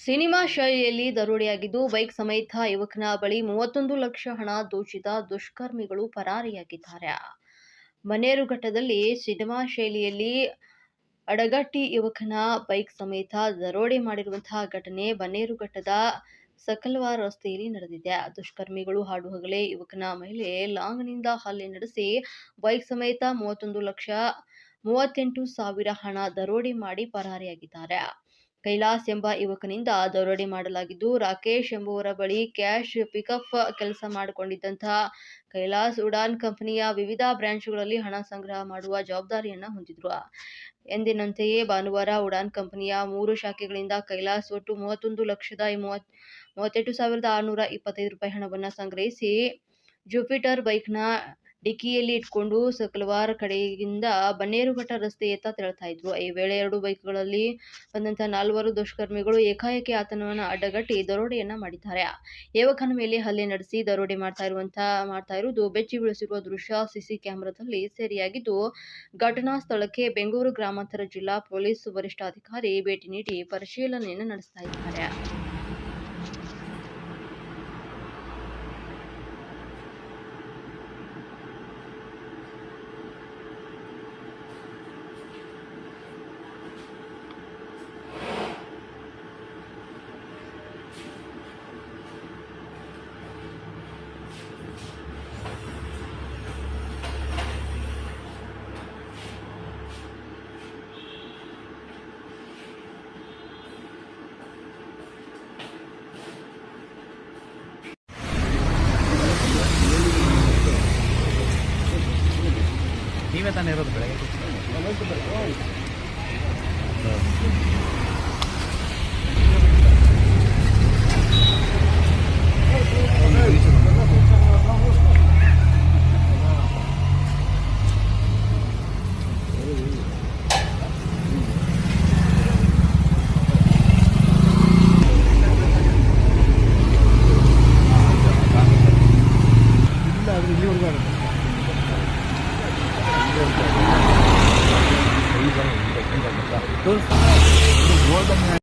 Cinema ಶೈಲಿಯಲ್ಲಿ ದರೋಡೆಯಾಗಿದ್ದು bike ಸಮೇತ ಯುವಕನ ಬಳಿ 31 ಲಕ್ಷ ಹಣ ದೋಚಿದ ದುಷ್ಕರ್ಮಿಗಳು ಪರಾರಿಯಾಗಿದ್ದಾರೆ. ಬನ್ನೇರುಘಟ್ಟದಲ್ಲಿ ಸಿನಿಮಾ ಶೈಲಿಯಲ್ಲಿ ಅಡಗಟ್ಟಿ ಯುವಕನ ಬೈಕ್ ಸಮೇತ ದರೋಡೆ ಮಾಡಿರುವಂತಹ ಘಟನೆ ಬನ್ನೇರುಘಟ್ಟದ ಸಕಲ್ವಾರ್ ರಸ್ತೆಯಲ್ಲಿ ನಡೆದಿದೆ. ದುಷ್ಕರ್ಮಿಗಳು ಹಾಡುಹಗಲೇ ಯುವಕನ ಮೇಲೆ ಲಾಂಗ್ನಿಂದ ಹಲ್ಲೆ ನಡೆಸಿ ಬೈಕ್ ಸಮೇತ 38,000 ಹಣ ದರೋಡೆ ಮಾಡಿ ಪರಾರಿಯಾಗಿದ್ದಾರೆ. ಕೈಲಾಸ್ ಎಂಬ ಯುವಕನಿಂದ ದರೋಡೆ ಮಾಡಲಾಗಿದ್ದು, ರಾಕೇಶ್ ಎಂಬುವರ ಬಳಿ ಕ್ಯಾಶ್ ಪಿಕಪ್ ಕೆಲಸ ಮಾಡಿಕೊಂಡಿದ್ದಂತಹ ಕೈಲಾಸ್ ಉಡಾನ್ ಕಂಪನಿಯ ವಿವಿಧ ಬ್ರಾಂಚ್ಗಳಲ್ಲಿ ಹಣ ಸಂಗ್ರಹ ಮಾಡುವ ಜವಾಬ್ದಾರಿಯನ್ನು ಹೊಂದಿದ್ರು. ಎಂದಿನಂತೆಯೇ ಭಾನುವಾರ ಉಡಾನ್ ಕಂಪನಿಯ 3 ಶಾಖೆಗಳಿಂದ ಕೈಲಾಸ್ ಒಟ್ಟು 31,38,625 ಹಣವನ್ನು ಸಂಗ್ರಹಿಸಿ ಜುಪಿಟರ್ ಬೈಕ್ನ ಡಿಕ್ಕಿಯಲ್ಲಿ ಇಟ್ಕೊಂಡು ಸಕಲ್ವಾರ್ ಕಡೆಯಿಂದ ಬನ್ನೇರುಘಟ್ಟ ರಸ್ತೆಯತ್ತ ತೆರಳುತ್ತಾ ಇದ್ರು. ಈ ವೇಳೆ 2 ಬೈಕ್ಗಳಲ್ಲಿ ಬಂದಂತಹ 4 ದುಷ್ಕರ್ಮಿಗಳು ಏಕಾಏಕಿ ಆತನನ್ನು ಅಡ್ಡಗಟ್ಟಿ ದರೋಡೆಯನ್ನ ಮಾಡಿದ್ದಾರೆ. ಯುವಕನ ಮೇಲೆ ಹಲ್ಲೆ ನಡೆಸಿ ದರೋಡೆ ಮಾಡ್ತಾ ಇರುವುದು ಬೆಚ್ಚಿ ಬೀಳಿಸಿರುವ ದೃಶ್ಯ ಸಿಸಿ ಕ್ಯಾಮೆರಾದಲ್ಲಿ ಸೆರೆಯಾಗಿದ್ದು, ಘಟನಾ ಸ್ಥಳಕ್ಕೆ ಬೆಂಗಳೂರು ಗ್ರಾಮಾಂತರ ಜಿಲ್ಲಾ ಪೊಲೀಸ್ ವರಿಷ್ಠಾಧಿಕಾರಿ ಭೇಟಿ ನೀಡಿ ಪರಿಶೀಲನೆಯನ್ನು ನಡೆಸ್ತಾ ಇದ್ದಾರೆ. ನೀವೇ ತಾನೇ ಇರೋದು ಬೆಳಗ್ಗೆ